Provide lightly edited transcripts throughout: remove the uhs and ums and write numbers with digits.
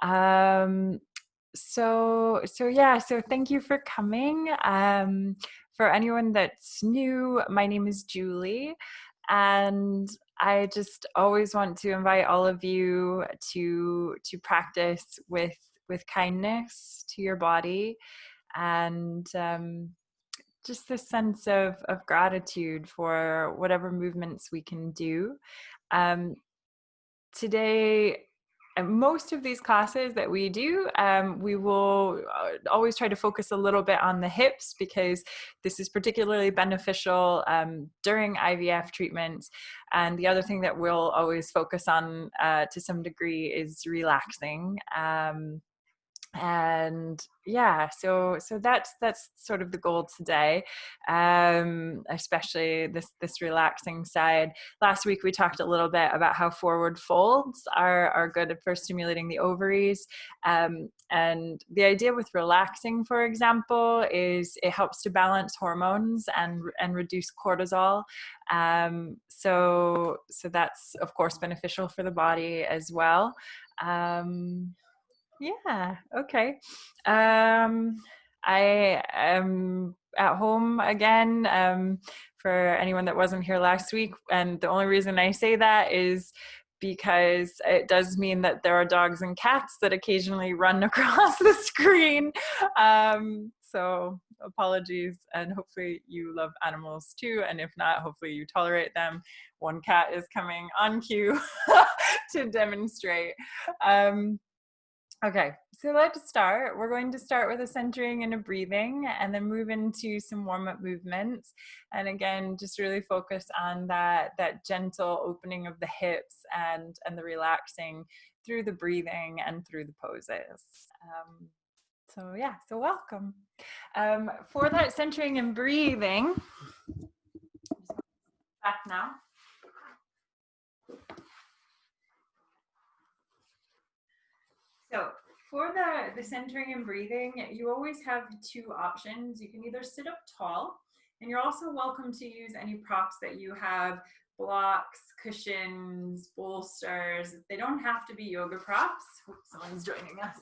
Um, so thank you for coming. For anyone that's new, my name is Julie, and I just always want to invite all of you to practice with kindness to your body, and just this sense of gratitude for whatever movements we can do. Um, Today, most of these classes that we do, we will always try to focus a little bit on the hips, because this is particularly beneficial during IVF treatments. And the other thing that we'll always focus on to some degree is relaxing. And yeah, so that's sort of the goal today, especially this relaxing side. Last week we talked a little bit about how forward folds are good for stimulating the ovaries, and the idea with relaxing, for example, is it helps to balance hormones and reduce cortisol. So that's of course beneficial for the body as well. Yeah, okay. I am at home again, for anyone that wasn't here last week. And the only reason I say that is because it does mean that there are dogs and cats that occasionally run across the screen. So apologies, and hopefully you love animals too. And if not, hopefully you tolerate them. One cat is coming on cue to demonstrate. Okay, so let's start. We're going to start with a centering and a breathing, and then move into some warm-up movements. And again, just really focus on that gentle opening of the hips and the relaxing through the breathing and through the poses. So yeah, so welcome. For that centering and breathing, back now. So for the centering and breathing, you always have two options. You can either sit up tall, and you're also welcome to use any props that you have, blocks, cushions, bolsters. They don't have to be yoga props. Oops, someone's joining us.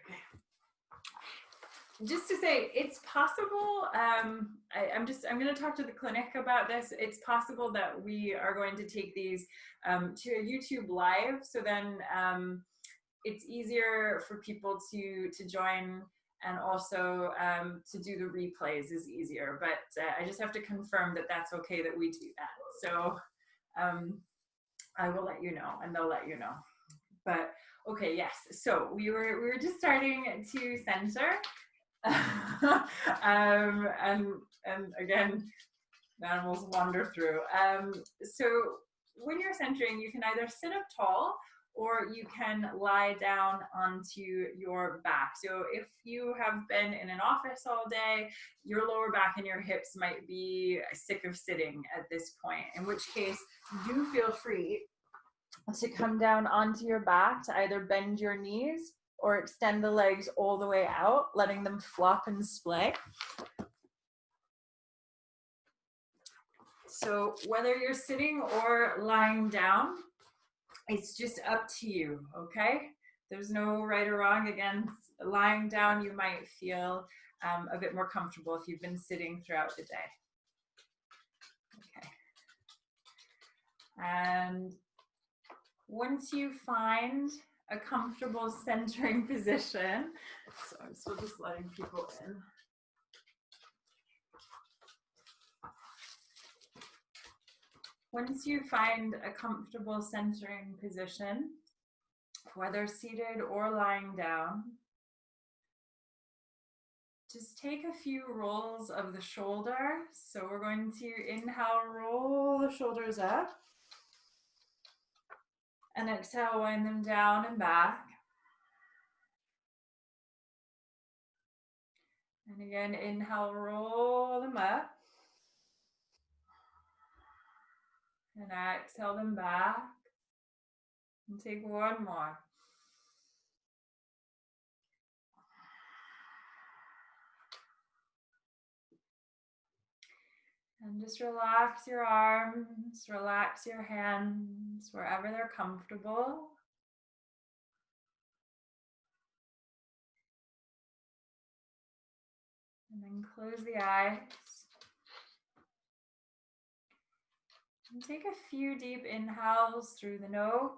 Okay. Just to say, it's possible, I'm going to talk to the clinic about this. It's possible that we are going to take these to a YouTube live, so then it's easier for people to join, and also to do the replays is easier. But I just have to confirm that that's okay that we do that. So I will let you know, and they'll let you know. But okay, yes. So we were just starting to center. And again, the animals wander through. So when you're centering, you can either sit up tall, or you can lie down onto your back. So if you have been in an office all day, your lower back and your hips might be sick of sitting at this point, in which case do feel free to come down onto your back, to either bend your knees or extend the legs all the way out, letting them flop and splay. So whether you're sitting or lying down, it's just up to you, okay? There's no right or wrong. Again, lying down, you might feel a bit more comfortable if you've been sitting throughout the day. Okay. And once you find a comfortable centering position, so I'm still just letting people in. Once you find a comfortable centering position, whether seated or lying down, just take a few rolls of the shoulder. So we're going to inhale, roll the shoulders up, and exhale, wind them down and back. And again, inhale, roll them up, and exhale them back. And take one more. And just relax your arms, relax your hands wherever they're comfortable. And then close the eyes. And take a few deep inhales through the nose,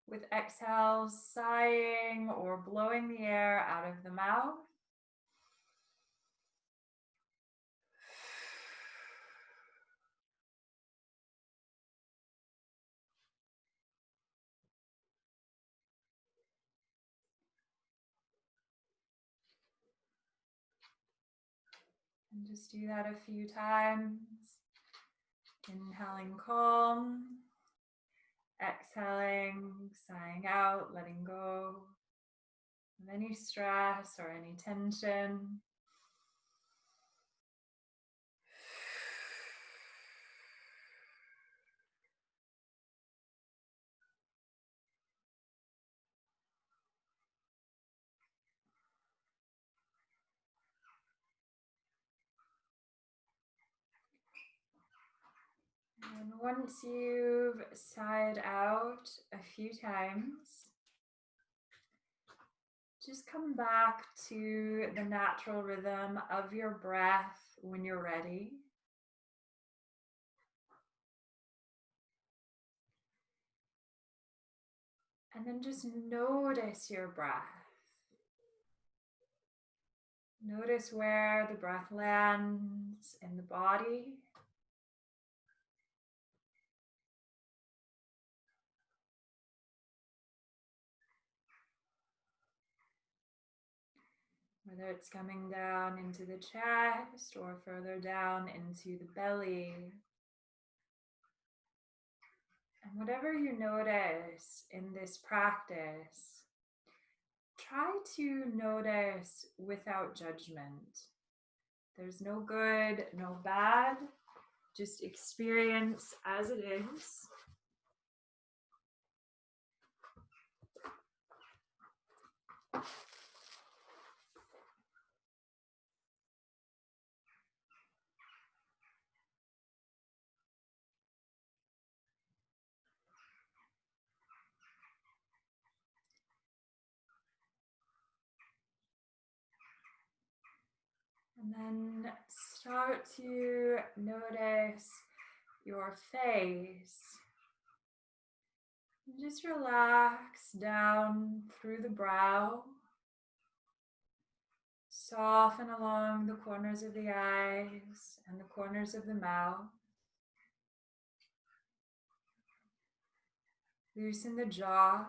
with exhales sighing or blowing the air out of the mouth. And just do that a few times. Inhaling calm, exhaling, sighing out, letting go of any stress or any tension. And once you've sighed out a few times, just come back to the natural rhythm of your breath when you're ready. And then just notice your breath. Notice where the breath lands in the body. Whether it's coming down into the chest or further down into the belly. And whatever you notice in this practice, try to notice without judgment. There's no good, no bad, just experience as it is. And then start to notice your face. Just relax down through the brow. Soften along the corners of the eyes and the corners of the mouth. Loosen the jaw.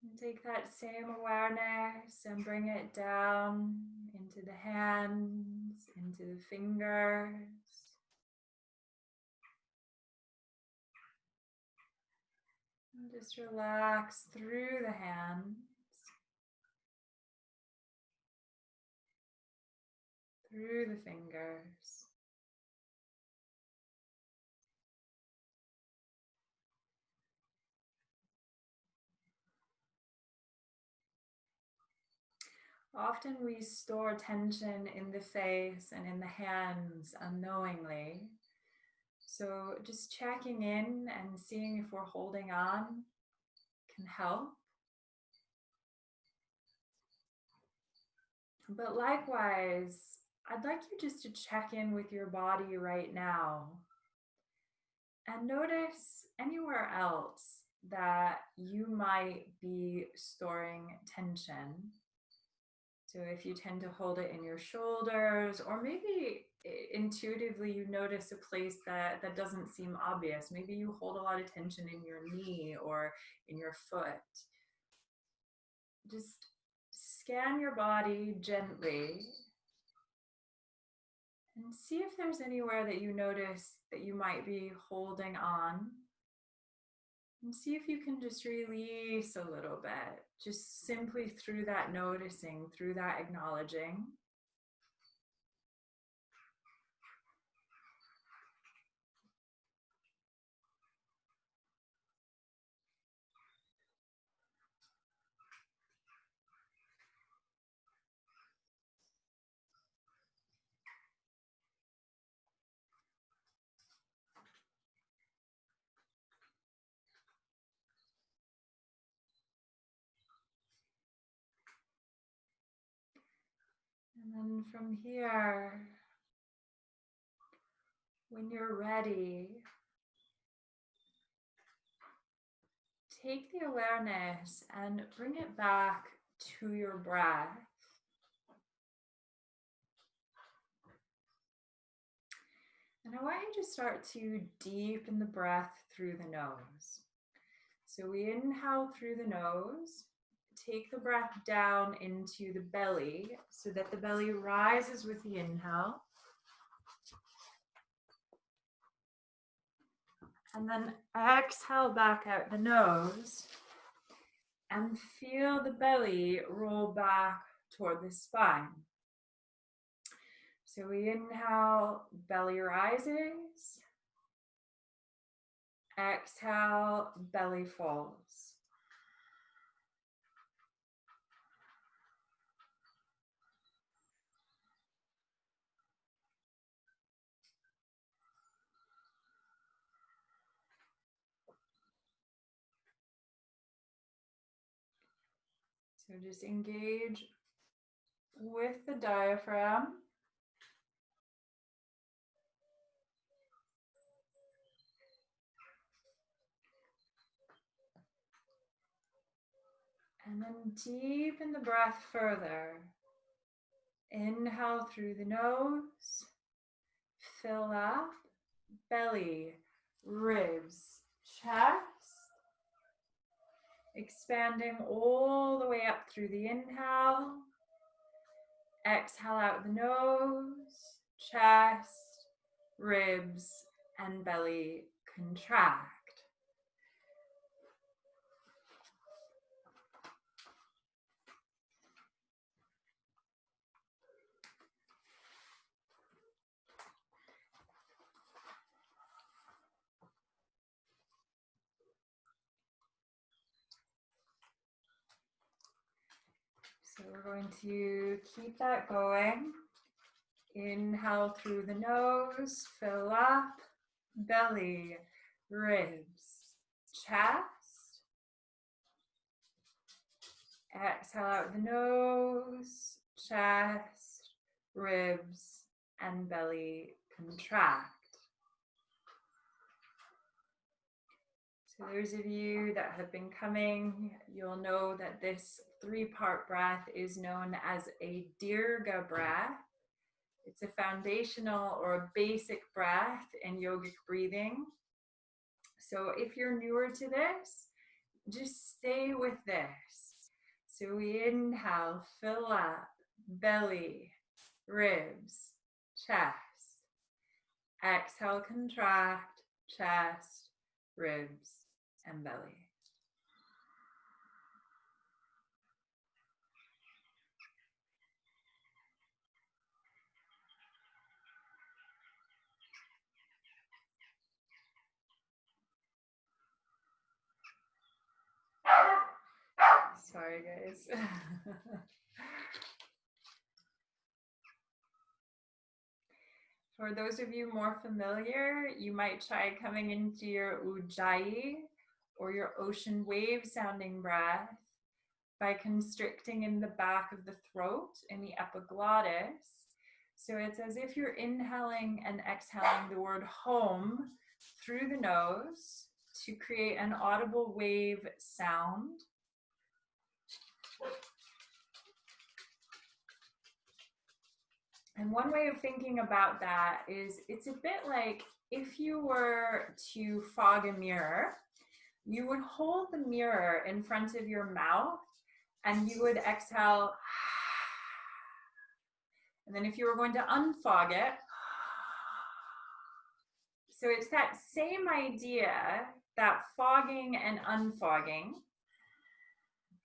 And take that same awareness and bring it down into the hands, into the fingers. And just relax through the hands, through the fingers. Often we store tension in the face and in the hands unknowingly. So just checking in and seeing if we're holding on can help. But likewise, I'd like you just to check in with your body right now and notice anywhere else that you might be storing tension. So if you tend to hold it in your shoulders, or maybe intuitively you notice a place that doesn't seem obvious. Maybe you hold a lot of tension in your knee or in your foot. Just scan your body gently and see if there's anywhere that you notice that you might be holding on. And see if you can just release a little bit, just simply through that noticing, through that acknowledging. And then from here, when you're ready, take the awareness and bring it back to your breath. And I want you to start to deepen the breath through the nose. So we inhale through the nose, take the breath down into the belly so that the belly rises with the inhale. And then exhale back out the nose and feel the belly roll back toward the spine. So we inhale, belly rises. Exhale, belly falls. So just engage with the diaphragm. And then deepen the breath further. Inhale through the nose, fill up, belly, ribs, chest, expanding all the way up through the inhale. Exhale out the nose, chest, ribs, and belly contract. So we're going to keep that going. Inhale through the nose, fill up, belly, ribs, chest. Exhale out the nose, chest, ribs, and belly contract. So those of you that have been coming, you'll know that this 3-part breath is known as a Dirga breath. It's a foundational or a basic breath in yogic breathing. So if you're newer to this, just stay with this. So we inhale, fill up, belly, ribs, chest. Exhale, contract, chest, ribs, and belly. Sorry, guys. For those of you more familiar, you might try coming into your ujjayi or your ocean wave sounding breath by constricting in the back of the throat in the epiglottis. So it's as if you're inhaling and exhaling the word home through the nose to create an audible wave sound. And one way of thinking about that is it's a bit like if you were to fog a mirror, you would hold the mirror in front of your mouth and you would exhale. And then if you were going to unfog it, so it's that same idea, that fogging and unfogging,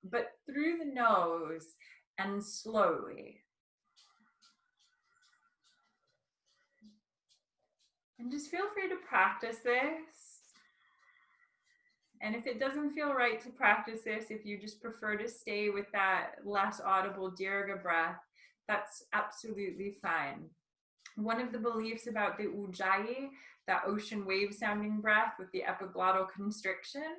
but through the nose and slowly. And just feel free to practice this. And if it doesn't feel right to practice this, if you just prefer to stay with that less audible Dirga breath, that's absolutely fine. One of the beliefs about the ujjayi, that ocean wave sounding breath with the epiglottal constriction,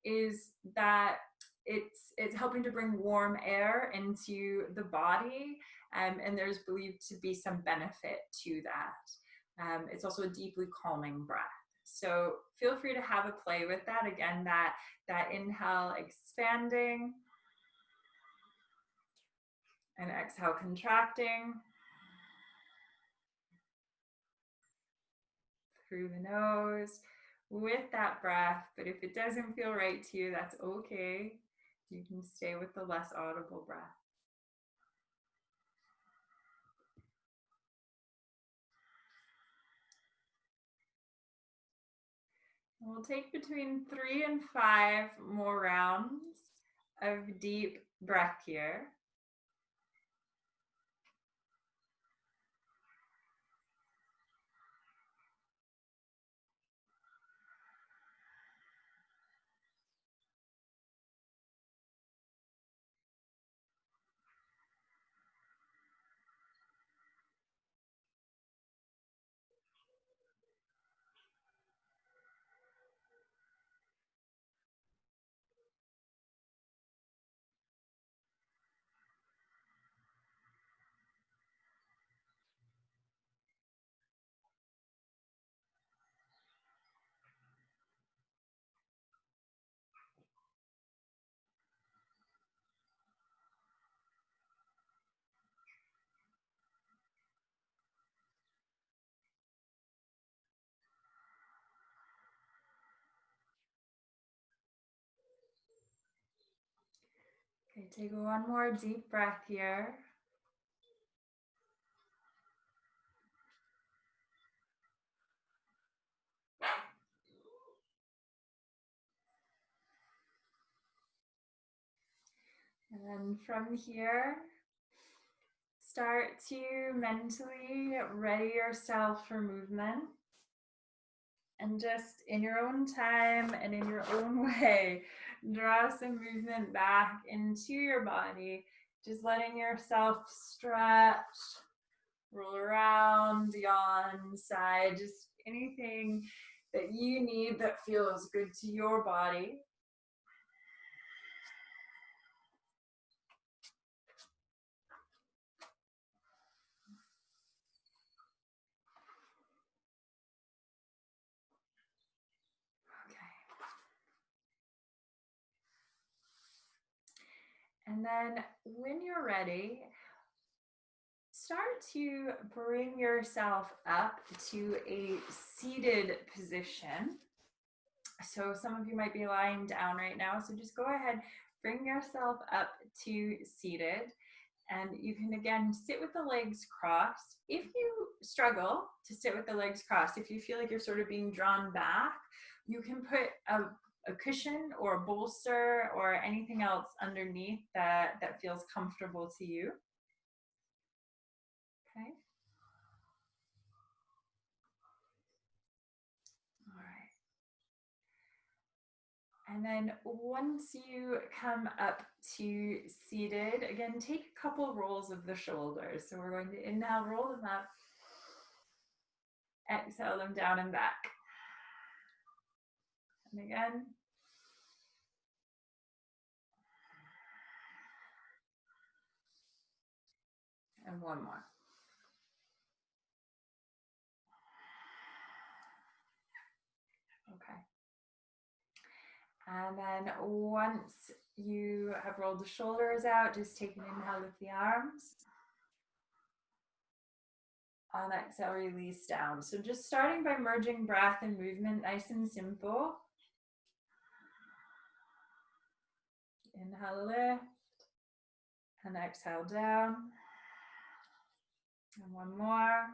is that it's helping to bring warm air into the body and there's believed to be some benefit to that. It's also a deeply calming breath. So feel free to have a play with that. Again, that inhale expanding and exhale contracting through the nose with that breath. But if it doesn't feel right to you, that's okay. You can stay with the less audible breath. We'll take between 3 and 5 more rounds of deep breath here. Okay, take one more deep breath here. And then from here, start to mentally ready yourself for movement. And just in your own time and in your own way, draw some movement back into your body. Just letting yourself stretch, roll around, yawn, side, just anything that you need that feels good to your body. And then when you're ready, start to bring yourself up to a seated position. So some of you might be lying down right now. So just go ahead, bring yourself up to seated. And you can again sit with the legs crossed. If you struggle to sit with the legs crossed, if you feel like you're sort of being drawn back, you can put a cushion or a bolster or anything else underneath that feels comfortable to you. Okay. All right. And then once you come up to seated, again, take a couple rolls of the shoulders. So we're going to inhale, roll them up, exhale them down and back. And again. And one more. Okay. And then once you have rolled the shoulders out, just take an inhale with the arms. On exhale, release down. So just starting by merging breath and movement, nice and simple. Inhale, lift. And exhale down. And one more.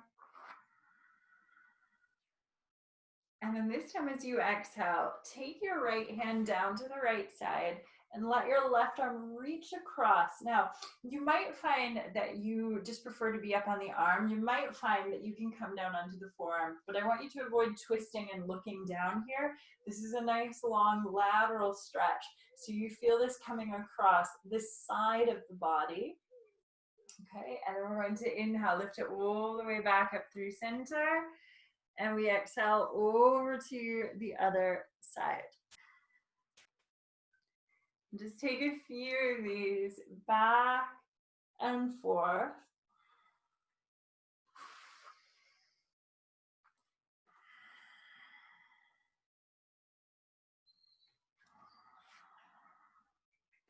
And then this time as you exhale, take your right hand down to the right side and let your left arm reach across. Now, you might find that you just prefer to be up on the arm. You might find that you can come down onto the forearm, but I want you to avoid twisting and looking down here. This is a nice long lateral stretch. So you feel this coming across this side of the body. Okay, and then we're going to inhale, lift it all the way back up through center. And we exhale over to the other side. Just take a few of these back and forth.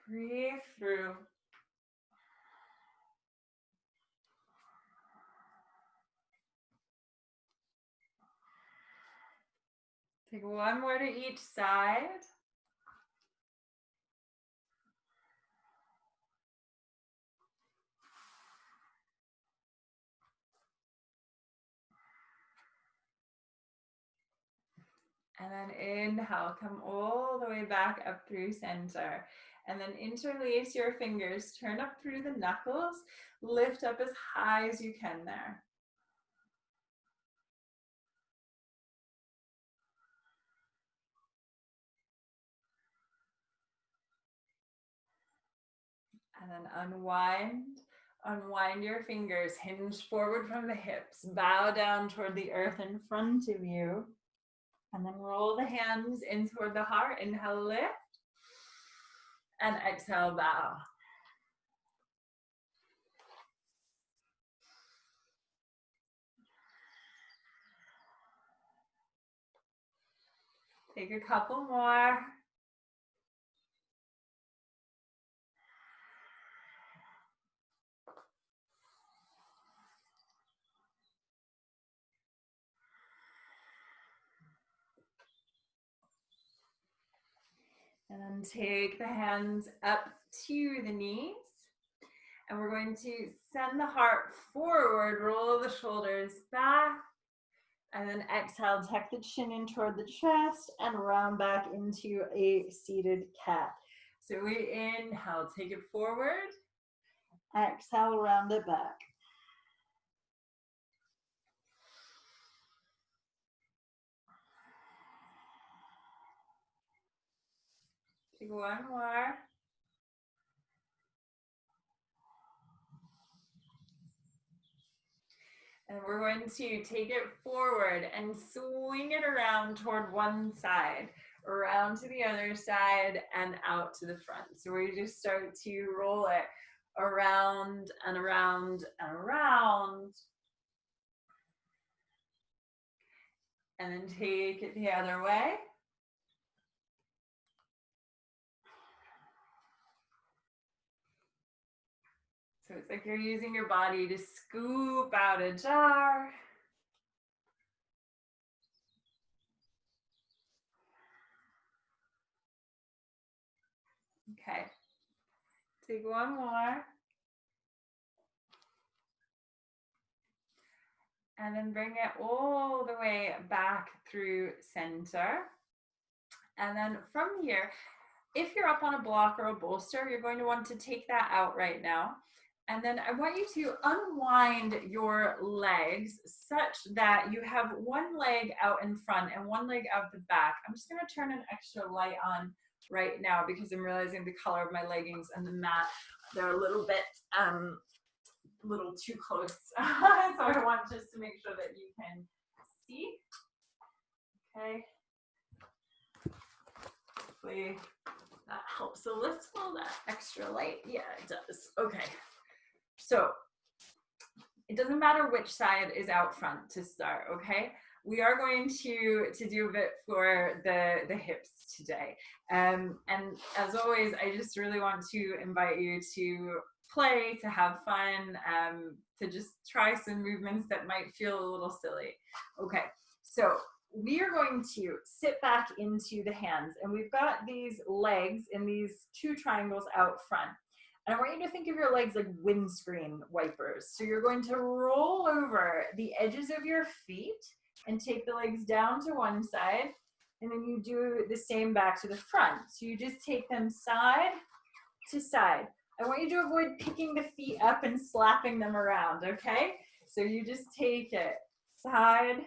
Breathe through. Take one more to each side. And then inhale, come all the way back up through center. And then interlace your fingers, turn up through the knuckles, lift up as high as you can there. And then unwind your fingers, hinge forward from the hips, bow down toward the earth in front of you. And then roll the hands in toward the heart. Inhale, lift. And exhale, bow. Take a couple more. And then take the hands up to the knees. And we're going to send the heart forward, roll the shoulders back. And then exhale, tuck the chin in toward the chest and round back into a seated cat. So we inhale, take it forward. Exhale, round it back. Take one more. And we're going to take it forward and swing it around toward one side, around to the other side, and out to the front. So we just start to roll it around and around and around. And then take it the other way. So it's like you're using your body to scoop out a jar. Okay. Take one more. And then bring it all the way back through center. And then from here, if you're up on a block or a bolster, you're going to want to take that out right now. And then I want you to unwind your legs such that you have one leg out in front and one leg out the back. I'm just going to turn an extra light on right now because I'm realizing the color of my leggings and the mat, they're a little bit little too close. So I want just to make sure that you can see. Okay. Hopefully that helps a little, that extra light. Yeah, it does. Okay. So it doesn't matter which side is out front to start, okay? We are going to do a bit for the hips today. And as always, I just really want to invite you to play, to have fun, to just try some movements that might feel a little silly. Okay, so we are going to sit back into the hands, and we've got these legs in these two triangles out front. And I want you to think of your legs like windscreen wipers. So you're going to roll over the edges of your feet and take the legs down to one side, and then you do the same back to the front. So you just take them side to side. I want you to avoid picking the feet up and slapping them around, okay? So you just take it side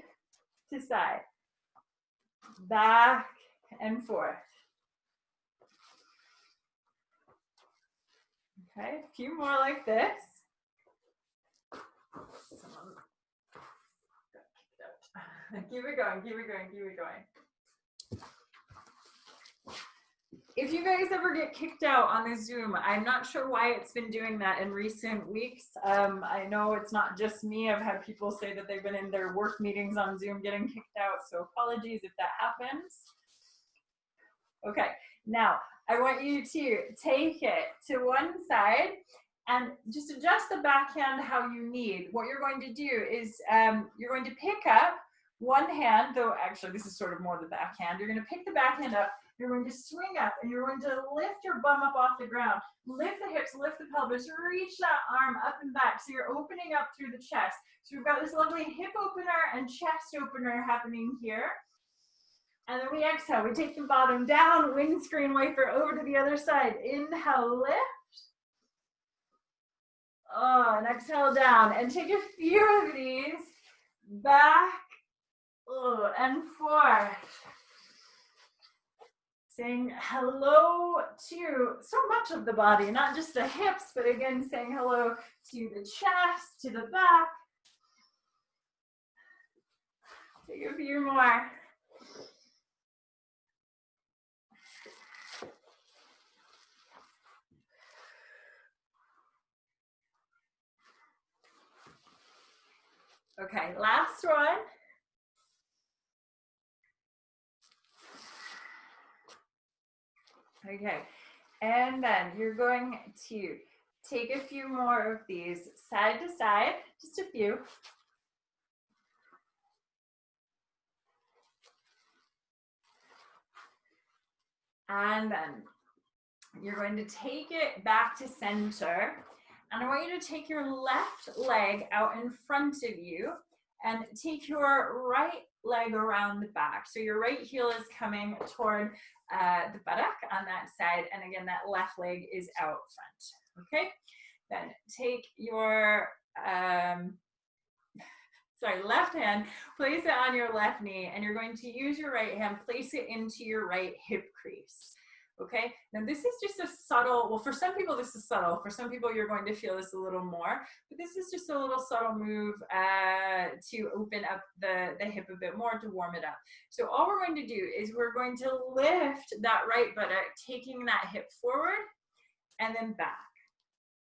to side, back and forth. Okay, a few more like this. Keep it going, keep it going, keep it going. If you guys ever get kicked out on the Zoom, I'm not sure why it's been doing that in recent weeks. I know it's not just me. I've had people say that they've been in their work meetings on Zoom getting kicked out, so apologies if that happens. Okay, now I want you to take it to one side and just adjust the backhand how you need. What you're going to do is you're going to pick up one hand, though actually this is sort of more the backhand. You're going to pick the backhand up, you're going to swing up, and you're going to lift your bum up off the ground. Lift the hips, lift the pelvis, reach that arm up and back. So you're opening up through the chest. So we've got this lovely hip opener and chest opener happening here. And then we exhale, we take the bottom down, windscreen wiper over to the other side. Inhale, lift. Oh, and exhale down. And take a few of these back and forth. Saying hello to so much of the body, not just the hips, but again, saying hello to the chest, to the back. Take a few more. Okay, last one. Okay, and then you're going to take a few more of these side to side, just a few. And then you're going to take it back to center. And I want you to take your left leg out in front of you and take your right leg around the back. So your right heel is coming toward the buttock on that side. And again, that left leg is out front. Okay? Then take your left hand, place it on your left knee, and you're going to use your right hand, place it into your right hip crease. Okay, now this is just a subtle, well, for some people this is subtle, for some people you're going to feel this a little more, but this is just a little subtle move to open up the hip a bit more, to warm it up. So all we're going to do is we're going to lift that right buttock, taking that hip forward and then back.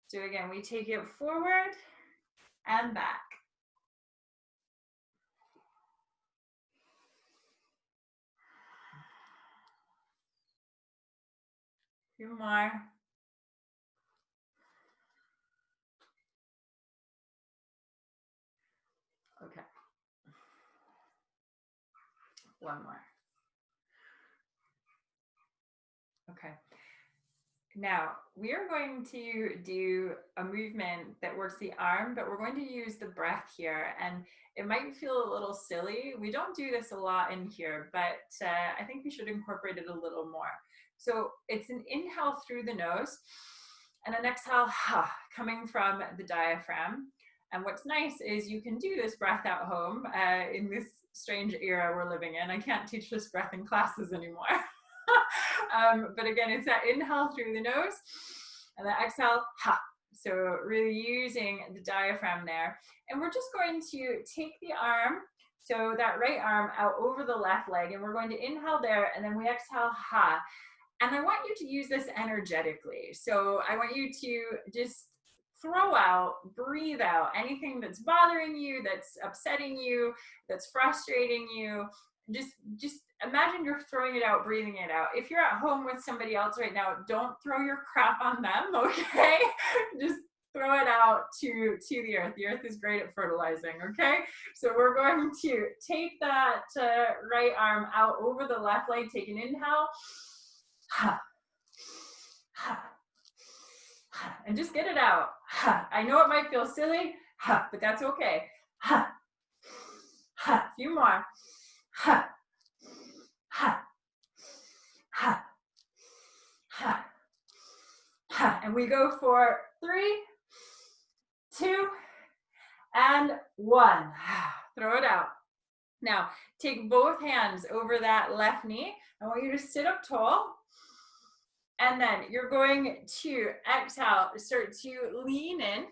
So again, we take it forward and back. A few more. Okay. One more. Okay. Now, we are going to do a movement that works the arm, but we're going to use the breath here. And it might feel a little silly. We don't do this a lot in here, but I think we should incorporate it a little more. So it's an inhale through the nose and an exhale coming from the diaphragm. And what's nice is you can do this breath at home in this strange era we're living in. I can't teach this breath in classes anymore. But again, it's that inhale through the nose and that exhale, So really using the diaphragm there. And we're just going to take the arm, so that right arm out over the left leg, and we're going to inhale there, and then we exhale, And I want you to use this energetically. So I want you to just throw out, breathe out anything that's bothering you, that's upsetting you, that's frustrating you. Just imagine you're throwing it out, breathing it out. If you're at home with somebody else right now, don't throw your crap on them, okay? Just throw it out to the earth. The earth is great at fertilizing, okay? So we're going to take that right arm out over the left leg, take an inhale, and just get it out. I know it might feel silly, but that's okay. A few more. And we go for 3, 2, and 1. Throw it out. Now, take both hands over that left knee. I want you to sit up tall. And then you're going to exhale, start to lean in.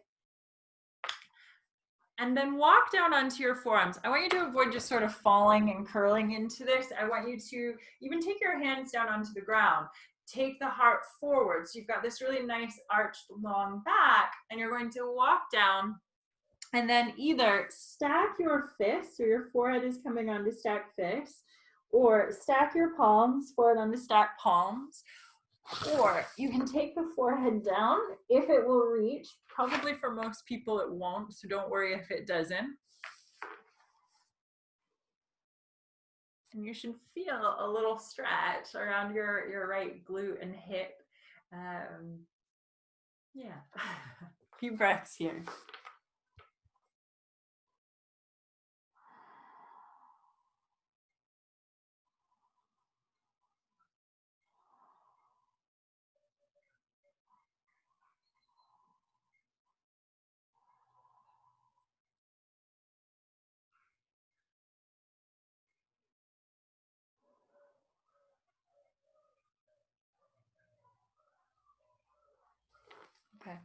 And then walk down onto your forearms. I want you to avoid just sort of falling and curling into this. I want you to even take your hands down onto the ground. Take the heart forward. So you've got this really nice arched long back, and you're going to walk down and then either stack your fists, so your forehead is coming onto stacked fists, or stack your palms, forward onto stacked palms, Or you can take the forehead down if it will reach. Probably for most people it won't, so don't worry if it doesn't. And you should feel a little stretch around your right glute and hip. Yeah, a few breaths here. Okay.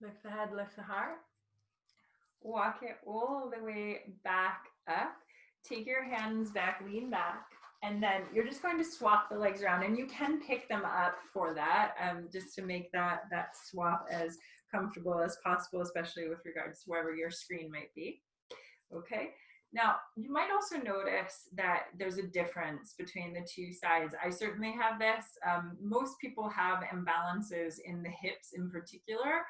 Lift the head, lift the heart. Walk it all the way back up. Take your hands back, lean back. And then you're just going to swap the legs around, and you can pick them up for that, just to make that swap as comfortable as possible, especially with regards to wherever your screen might be. Okay. Now, you might also notice that there's a difference between the two sides. I certainly have this. Most people have imbalances in the hips in particular.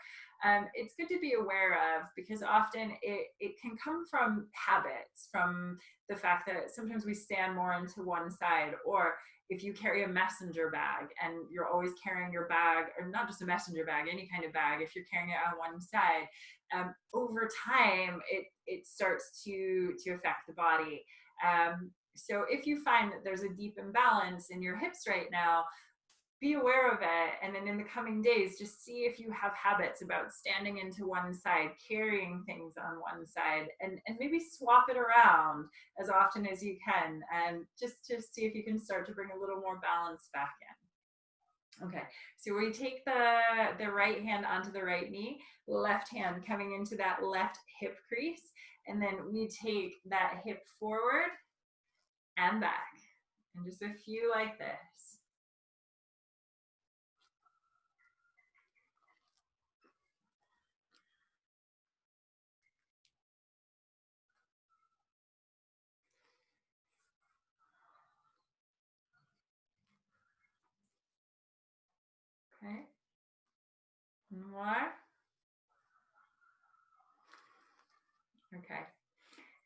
It's good to be aware of, because often it can come from habits, from the fact that sometimes we stand more into one side, or if you carry a messenger bag and you're always carrying your bag, or not just a messenger bag, any kind of bag, if you're carrying it on one side, over time it starts to affect the body. So if you find that there's a deep imbalance in your hips right now, be aware of it, and then in the coming days just see if you have habits about standing into one side, carrying things on one side, and maybe swap it around as often as you can, and just to see if you can start to bring a little more balance back in. Okay, so we take the right hand onto the right knee, left hand coming into that left hip crease, and then we take that hip forward and back, and just a few like this. Okay, more. Okay,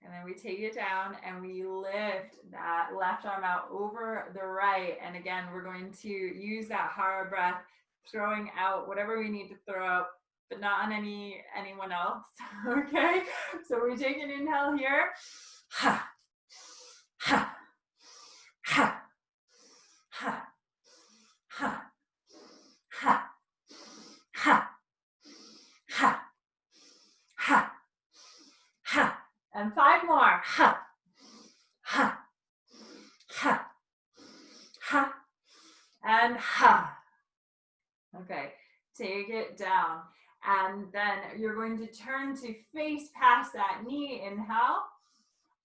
and then we take it down and we lift that left arm out over the right. And again, we're going to use that hara breath, throwing out whatever we need to throw out, but not on anyone else. Okay, so we take an inhale here. Ha, ha, ha, ha, ha, ha, ha, ha, ha, ha. And 5 more. Ha, ha, ha, ha, and ha. Okay, take it down. And then you're going to turn to face past that knee, inhale,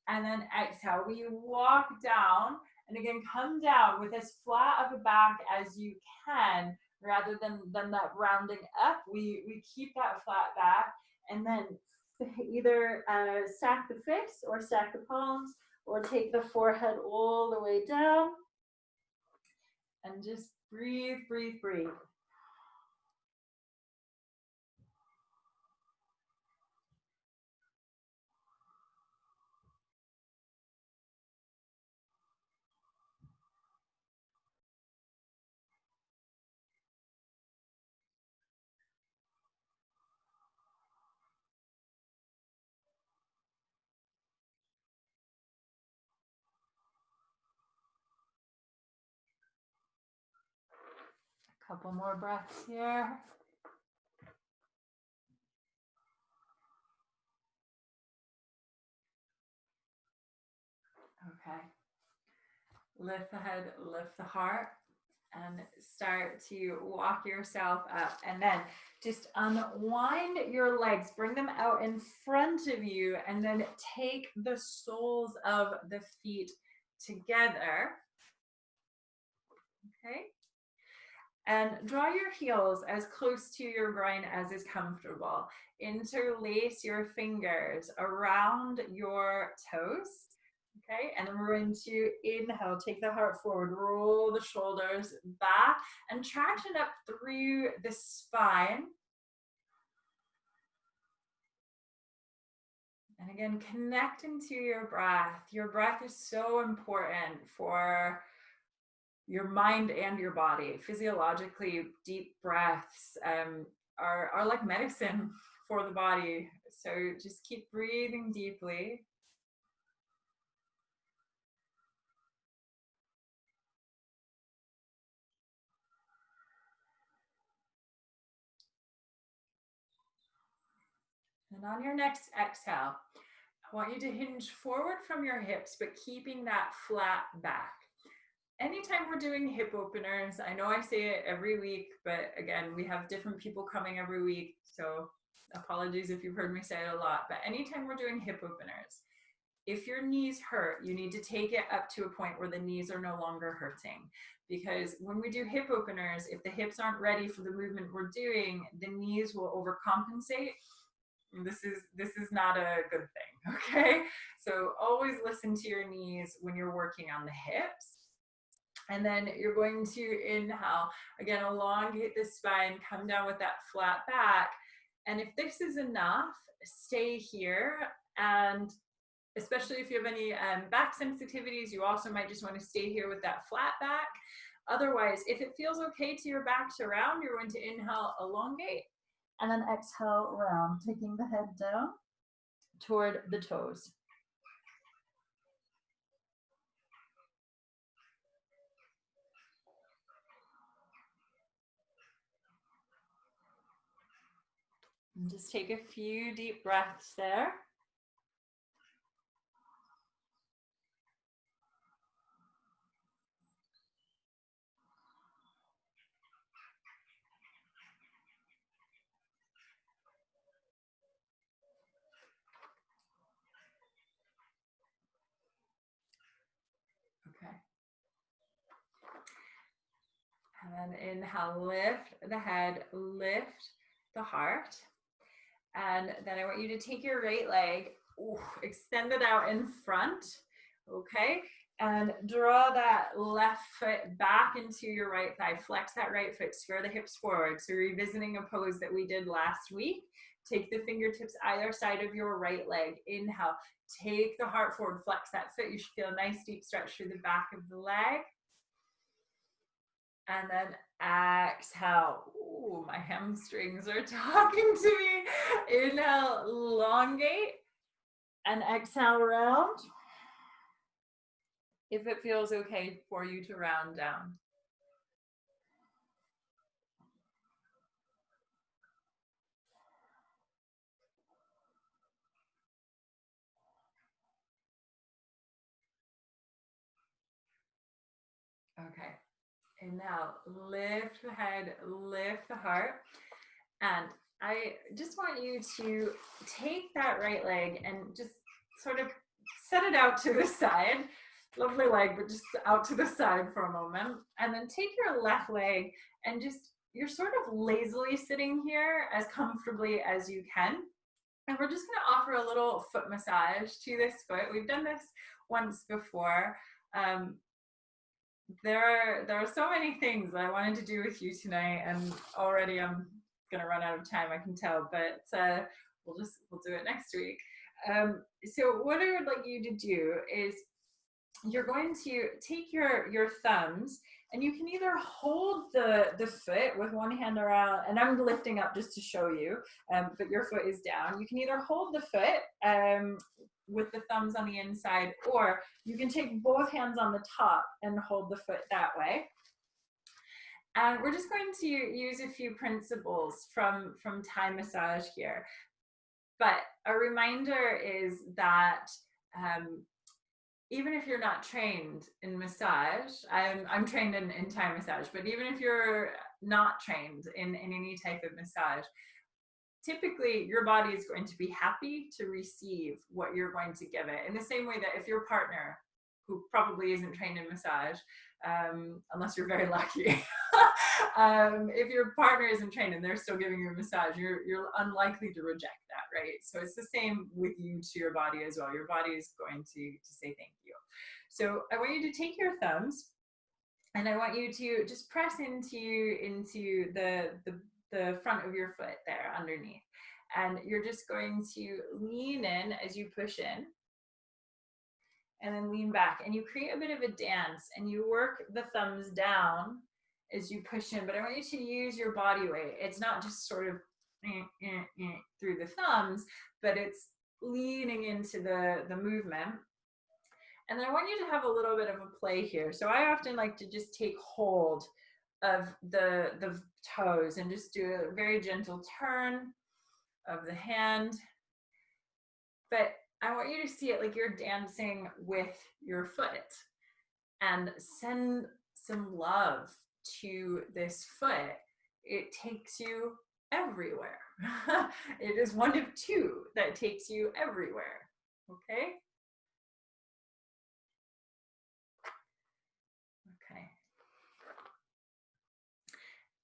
and then exhale. We walk down, and again, come down with as flat of a back as you can, rather than that rounding up. We keep that flat back, and then either stack the fists or stack the palms, or take the forehead all the way down, and just breathe, breathe, breathe. Couple more breaths here. Okay. Lift the head, lift the heart, and start to walk yourself up. And then just unwind your legs, bring them out in front of you, and then take the soles of the feet together. Okay. And draw your heels as close to your groin as is comfortable. Interlace your fingers around your toes. Okay, and then we're going to inhale, take the heart forward, roll the shoulders back, and traction up through the spine. And again, connecting to your breath. Your breath is so important for your mind and your body. Physiologically, deep breaths are like medicine for the body. So just keep breathing deeply. And on your next exhale, I want you to hinge forward from your hips, but keeping that flat back. Anytime we're doing hip openers, I know I say it every week, but again, we have different people coming every week. So apologies if you've heard me say it a lot, but anytime we're doing hip openers, if your knees hurt, you need to take it up to a point where the knees are no longer hurting. Because when we do hip openers, if the hips aren't ready for the movement we're doing, the knees will overcompensate. This is not a good thing, okay? So always listen to your knees when you're working on the hips. And then you're going to inhale, again, elongate the spine, come down with that flat back. And if this is enough, stay here. And especially if you have any back sensitivities, you also might just want to stay here with that flat back. Otherwise, if it feels okay to your back to round, you're going to inhale, elongate, and then exhale, round, taking the head down toward the toes. And just take a few deep breaths there. Okay. And then inhale, lift the head, lift the heart. And then I want you to take your right leg, extend it out in front, okay? And draw that left foot back into your right thigh. Flex that right foot, square the hips forward. So revisiting a pose that we did last week. Take the fingertips either side of your right leg. Inhale, take the heart forward, flex that foot. You should feel a nice deep stretch through the back of the leg. And then exhale. Ooh, my hamstrings are talking to me. Inhale, elongate. And exhale, round. If it feels okay for you to round down. Okay. And now lift the head, lift the heart. And I just want you to take that right leg and just sort of set it out to the side. Lovely leg, but just out to the side for a moment. And then take your left leg and just, you're sort of lazily sitting here as comfortably as you can. And we're just going to offer a little foot massage to this foot. We've done this once before. There are so many things that I wanted to do with you tonight, and already I'm gonna run out of time, I can tell, but we'll do it next week. So what I would like you to do is you're going to take your thumbs, and you can either hold the foot with one hand around, and I'm lifting up just to show you, but your foot is down. You can either hold the foot with the thumbs on the inside, or you can take both hands on the top and hold the foot that way. And we're just going to use a few principles from Thai massage here. But a reminder is that even if you're not trained in massage, I'm trained in Thai massage, but even if you're not trained in any type of massage, typically your body is going to be happy to receive what you're going to give it. In the same way that if your partner, who probably isn't trained in massage, unless you're very lucky, If your partner isn't trained and they're still giving you a massage, you're unlikely to reject that, right? So it's the same with you to your body as well. Your body is going to say thank you. So I want you to take your thumbs and I want you to just press into the front of your foot there underneath. And you're just going to lean in as you push in and then lean back. And you create a bit of a dance and you work the thumbs down as you push in. But I want you to use your body weight. It's not just sort of through the thumbs, but it's leaning into the movement. And I want you to have a little bit of a play here. So I often like to just take hold of the toes and just do a very gentle turn of the hand. But I want you to see it like you're dancing with your foot and send some love to this foot. It takes you everywhere. It is one of two that takes you everywhere. Okay? Okay.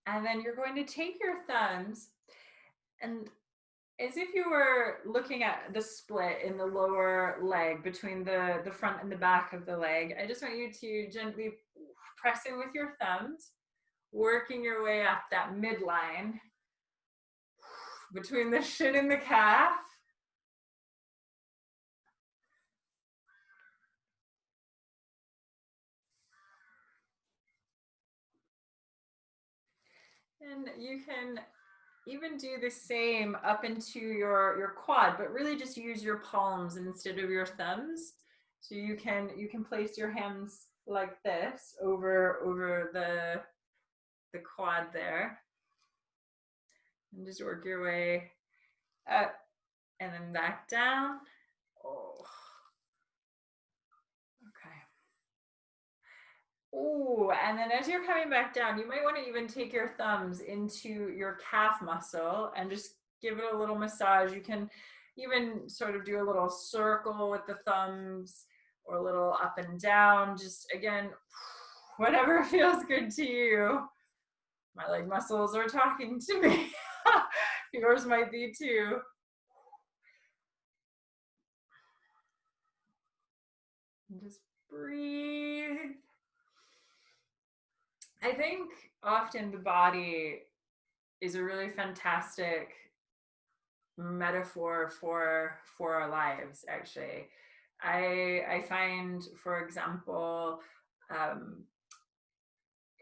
And then you're going to take your thumbs and as if you were looking at the split in the lower leg between the front and the back of the leg, I just want you to gently press in with your thumbs, working your way up that midline between the shin and the calf. And you can even do the same up into your quad, but really just use your palms instead of your thumbs. So you can place your hands like this over the quad there. And just work your way up and then back down. Oh. Okay. Oh, and then as you're coming back down, you might want to even take your thumbs into your calf muscle and just give it a little massage. You can even sort of do a little circle with the thumbs or a little up and down. Just again, whatever feels good to you. My leg muscles are talking to me. Yours might be too. And just breathe. I think often the body is a really fantastic metaphor for our lives. Actually, I find, for example,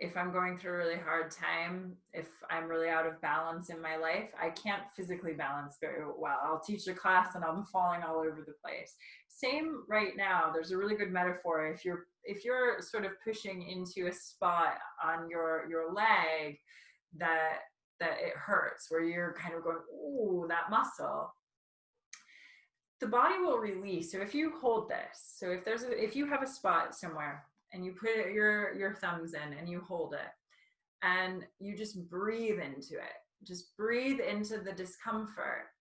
if I'm going through a really hard time, if I'm really out of balance in my life, I can't physically balance very well. I'll teach a class and I'm falling all over the place. Same right now. There's a really good metaphor. If you're sort of pushing into a spot on your leg that it hurts, where you're kind of going, ooh, that muscle, the body will release. So if you hold this, so if you have a spot somewhere and you put your thumbs in and you hold it and you just breathe into it, just breathe into the discomfort,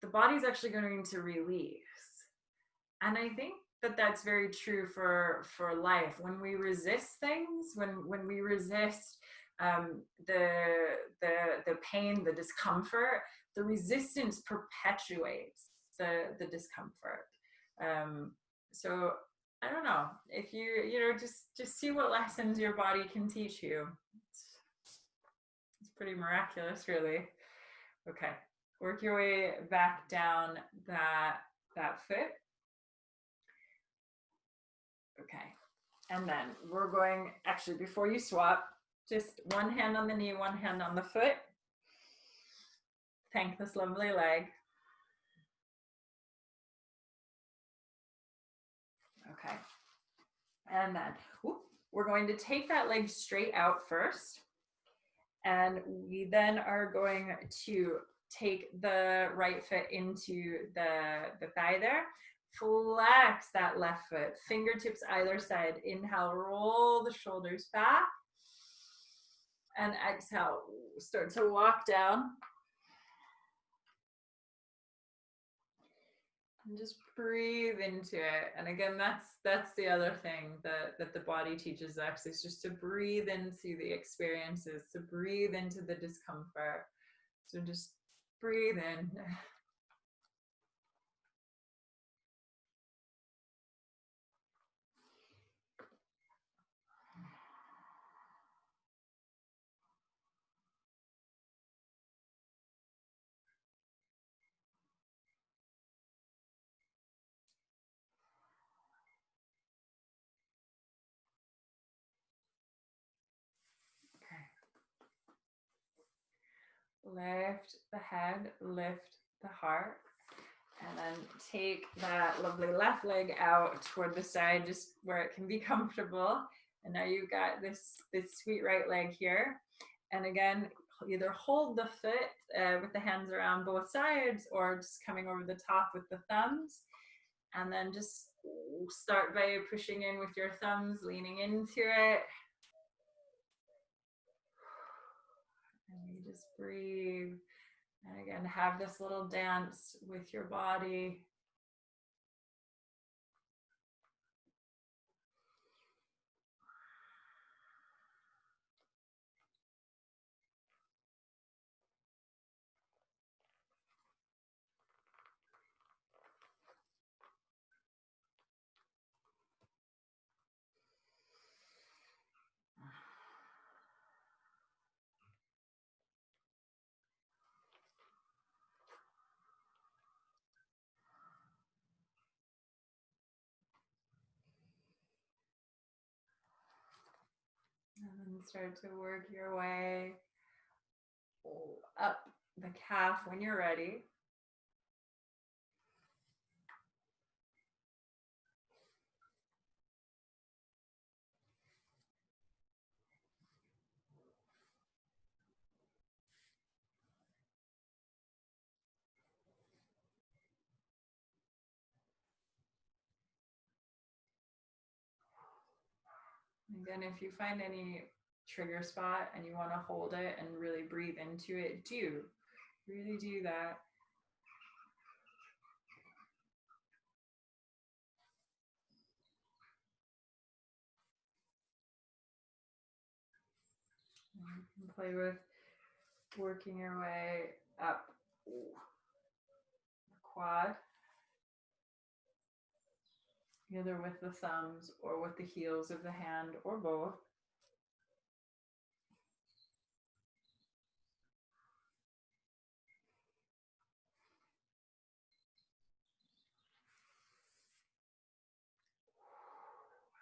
the body's actually going to release. And I think that that's very true for life. When we resist things, when we resist the pain, the discomfort, the resistance perpetuates the discomfort. So I don't know, if you just see what lessons your body can teach you. It's pretty miraculous, really. Okay, work your way back down that foot. Okay, and then we're going, actually before you swap, just one hand on the knee, one hand on the foot. Thank this lovely leg. Okay. And then we're going to take that leg straight out first. And we then are going to take the right foot into the thigh there. Flex that left foot, fingertips either side. Inhale, roll the shoulders back. And exhale, start to walk down. And just breathe into it. And again, that's the other thing that the body teaches us, is just to breathe into the experiences, to breathe into the discomfort. So just breathe in. Lift the head, lift the heart, and then take that lovely left leg out toward the side, just where it can be comfortable. And now you've got this sweet right leg here. And again, either hold the foot with the hands around both sides, or just coming over the top with the thumbs. And then just start by pushing in with your thumbs, leaning into it. And you just breathe. And again, have this little dance with your body. And then start to work your way up the calf when you're ready. Again, if you find any trigger spot and you want to hold it and really breathe into it, really do that. And you can play with working your way up the quad, either with the thumbs or with the heels of the hand, or both.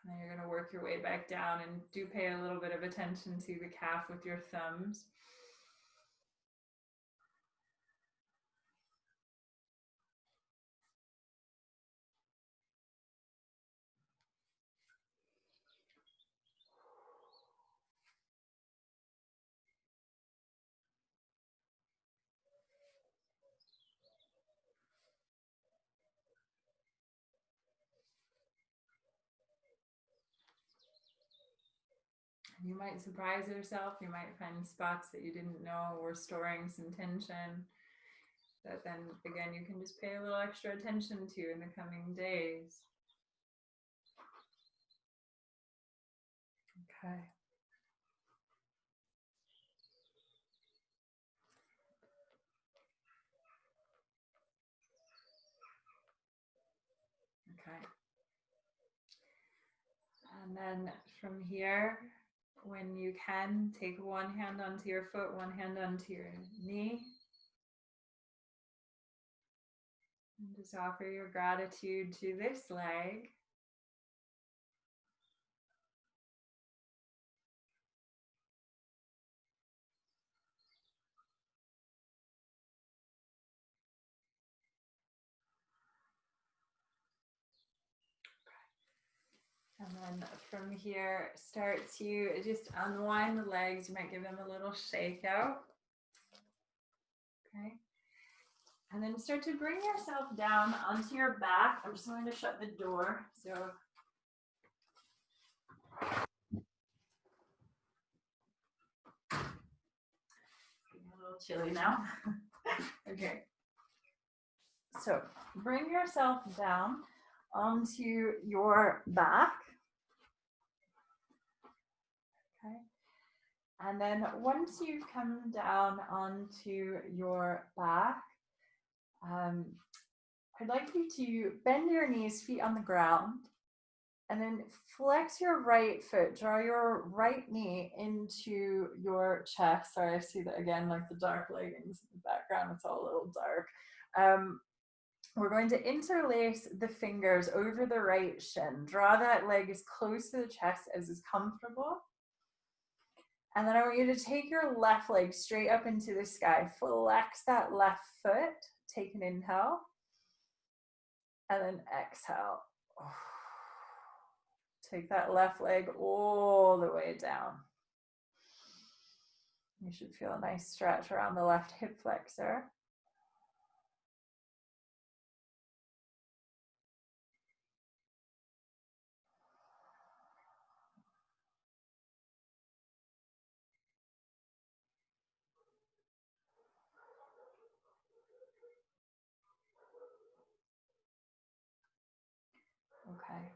And then you're going to work your way back down, and do pay a little bit of attention to the calf with your thumbs. You might surprise yourself. You might find spots that you didn't know were storing some tension, that then again you can just pay a little extra attention to in the coming days. Okay. Okay. And then from here, when you can, take one hand onto your foot, one hand onto your knee. And just offer your gratitude to this leg. And then from here, start to just unwind the legs. You might give them a little shake out. Okay. And then start to bring yourself down onto your back. I'm just going to shut the door. So it's getting a little chilly now. Okay. So bring yourself down onto your back. Okay. And then once you've come down onto your back, I'd like you to bend your knees, feet on the ground, and then flex your right foot. Draw your right knee into your chest. Sorry, I see that again, like the dark leggings in the background. It's all a little dark. We're going to interlace the fingers over the right shin. Draw that leg as close to the chest as is comfortable. And then I want you to take your left leg straight up into the sky. Flex that left foot. Take an inhale. And then exhale. Take that left leg all the way down. You should feel a nice stretch around the left hip flexor. Okay.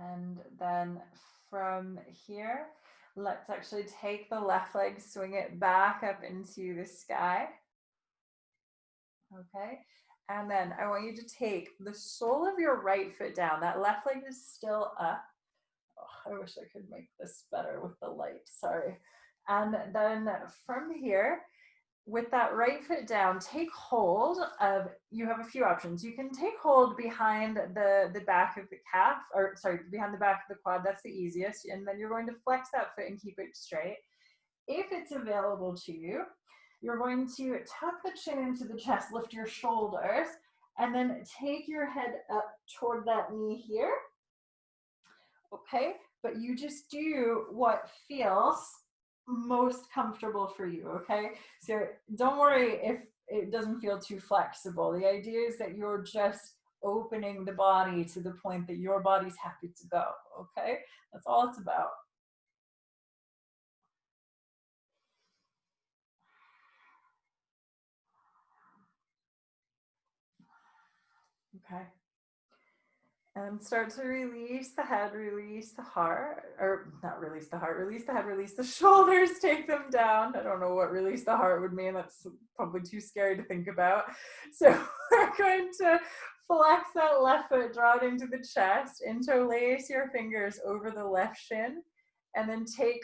And then from here, let's actually take the left leg, swing it back up into the sky. Okay. And then I want you to take the sole of your right foot down. That left leg is still up. Oh, I wish I could make this better with the light. Sorry. And then from here, with that right foot down, take hold of, you have a few options. You can take hold behind the back of the calf, or sorry, behind the back of the quad. That's the easiest. And then you're going to flex that foot and keep it straight. If it's available to you, you're going to tuck the chin into the chest, lift your shoulders, and then take your head up toward that knee here. Okay, but you just do what feels most comfortable for you. Okay, so don't worry if it doesn't feel too flexible. The idea is that you're just opening the body to the point that your body's happy to go. Okay, that's all it's about. Okay. And start to release the head, release the heart, or not release the heart, release the head, release the shoulders, take them down. I don't know what release the heart would mean. That's probably too scary to think about. So we're going to flex that left foot, draw it into the chest, interlace your fingers over the left shin, and then take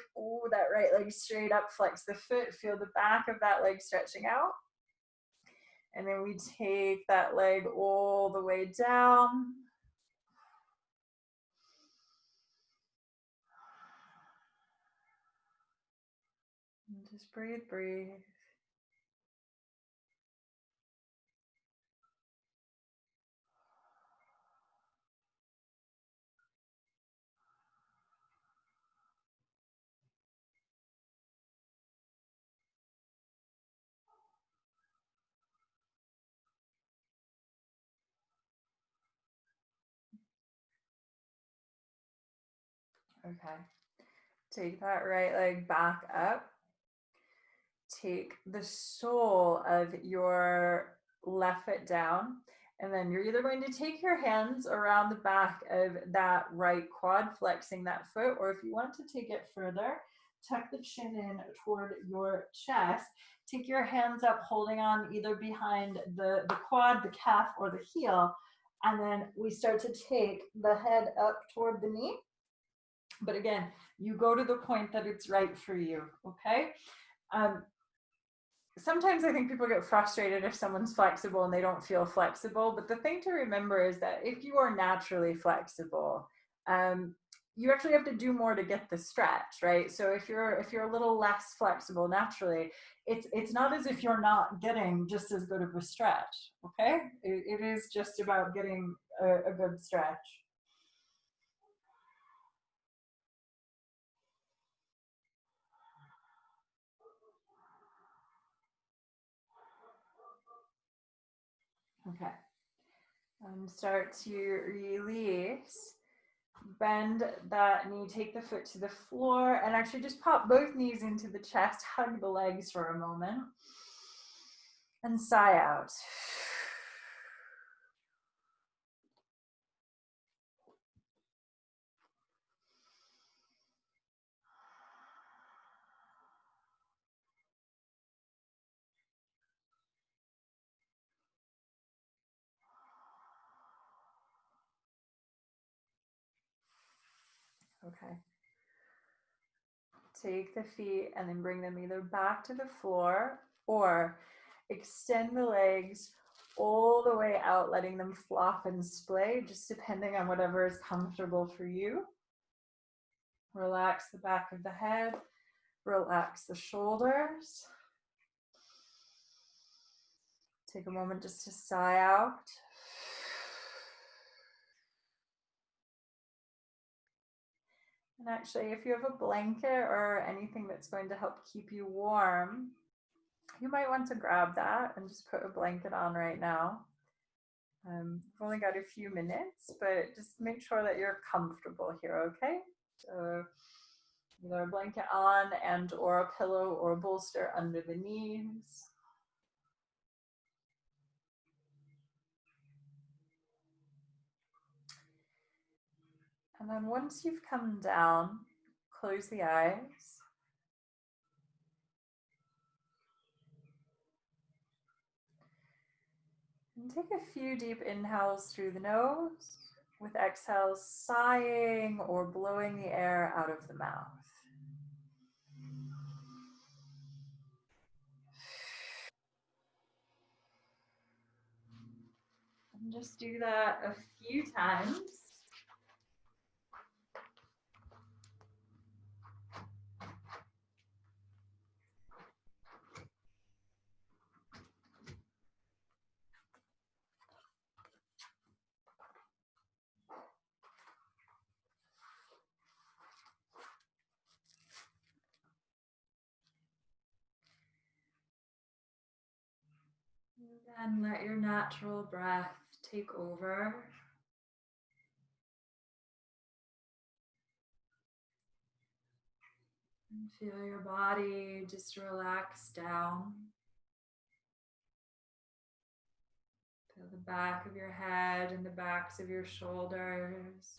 that right leg straight up, flex the foot, feel the back of that leg stretching out. And then we take that leg all the way down. And just breathe, breathe. Okay. Take that right leg back up. Take the sole of your left foot down. And then you're either going to take your hands around the back of that right quad, flexing that foot, or if you want to take it further, tuck the chin in toward your chest. Take your hands up, holding on either behind the quad, the calf, or the heel. And then we start to take the head up toward the knee. But again, you go to the point that it's right for you, okay? Sometimes I think people get frustrated if someone's flexible and they don't feel flexible. But the thing to remember is that if you are naturally flexible, you actually have to do more to get the stretch, right? So if you're a little less flexible naturally, it's not as if you're not getting just as good of a stretch, okay? It is just about getting a good stretch. Okay. And start to release. Bend that knee, take the foot to the floor, and actually just pop both knees into the chest, hug the legs for a moment, and sigh out. Okay. Take the feet and then bring them either back to the floor or extend the legs all the way out, letting them flop and splay, just depending on whatever is comfortable for you. Relax the back of the head, relax the shoulders. Take a moment just to sigh out. And actually, if you have a blanket or anything that's going to help keep you warm, you might want to grab that and just put a blanket on right now. We've only got a few minutes, but just make sure that you're comfortable here, okay? So either a blanket on and or a pillow or a bolster under the knees. And then once you've come down, close the eyes. And take a few deep inhales through the nose, with exhales sighing or blowing the air out of the mouth. And just do that a few times. And let your natural breath take over. And feel your body just relax down. Feel the back of your head and the backs of your shoulders,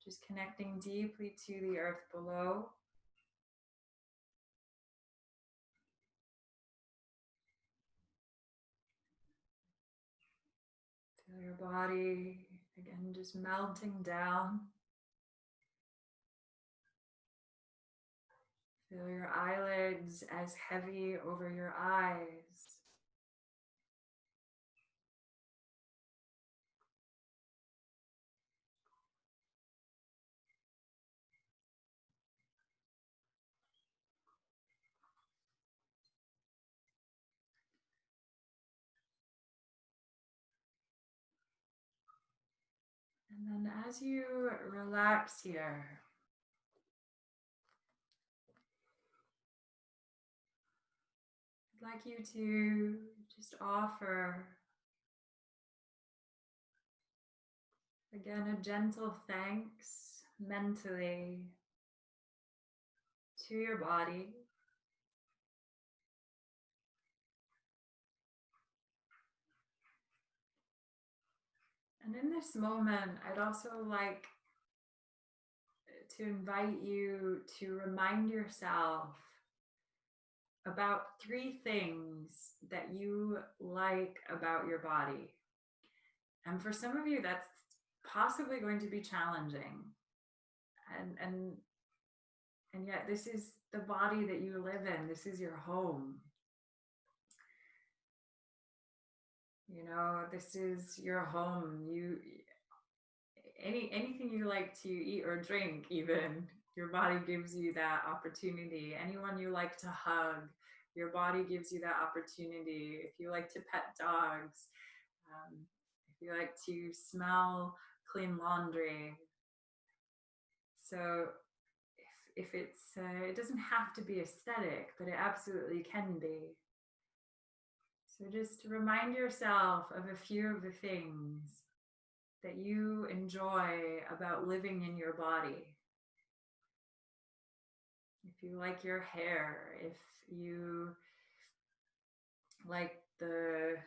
just connecting deeply to the earth below. Feel your body, again, just melting down. Feel your eyelids as heavy over your eyes. And then as you relax here, I'd like you to just offer, again, a gentle thanks mentally to your body. And in this moment, I'd also like to invite you to remind yourself about 3 things that you like about your body. And for some of you, that's possibly going to be challenging. And yet this is the body that you live in. This is your home. You know, this is your home. Anything you like to eat or drink, even, your body gives you that opportunity. Anyone you like to hug, your body gives you that opportunity. If you like to pet dogs, if you like to smell clean laundry. So if it's, it doesn't have to be aesthetic, but it absolutely can be. So just remind yourself of a few of the things that you enjoy about living in your body. If you like your hair, if you like the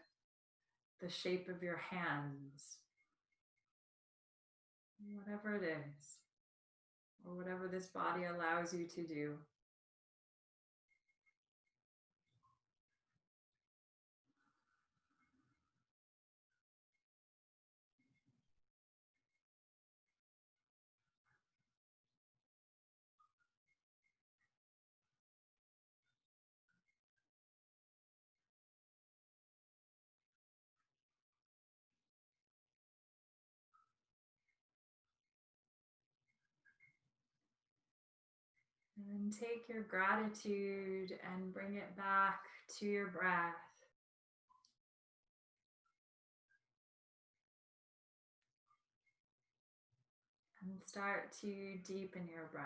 shape of your hands, whatever it is, or whatever this body allows you to do. And take your gratitude and bring it back to your breath. And start to deepen your breath.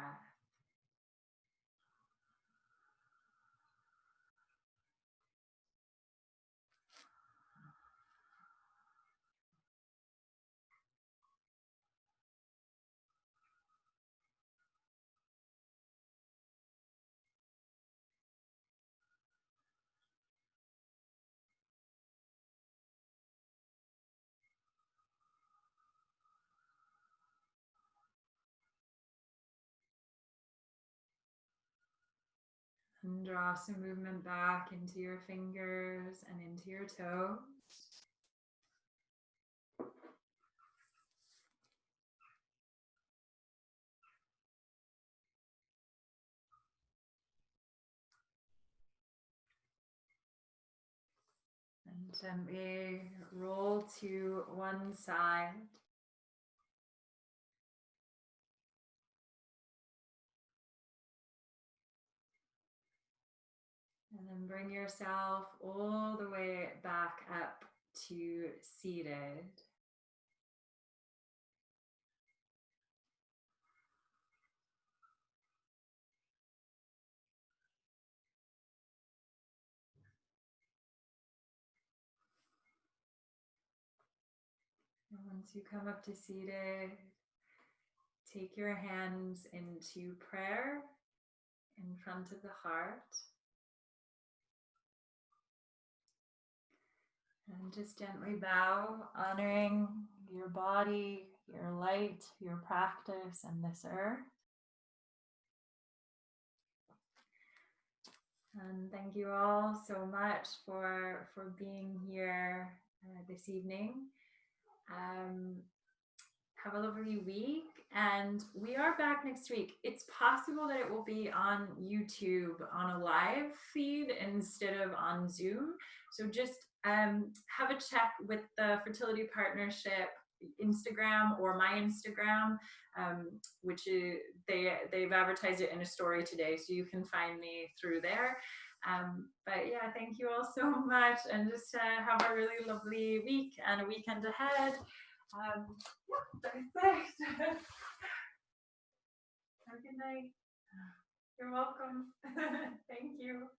And draw some movement back into your fingers and into your toes. And gently roll to one side. And then bring yourself all the way back up to seated. And once you come up to seated, take your hands into prayer in front of the heart. And just gently bow, honoring your body, your light, your practice, and this earth. And thank you all so much for being here this evening. Have a lovely week, and we are back next week. It's possible that it will be on YouTube on a live feed instead of on Zoom. So just have a check with the Fertility Partnership Instagram or my Instagram, which is, they've advertised it in a story today, so you can find me through there. But yeah, thank you all so much, and just have a really lovely week and a weekend ahead. Yeah, thanks. Have a good night. You're welcome. Thank you.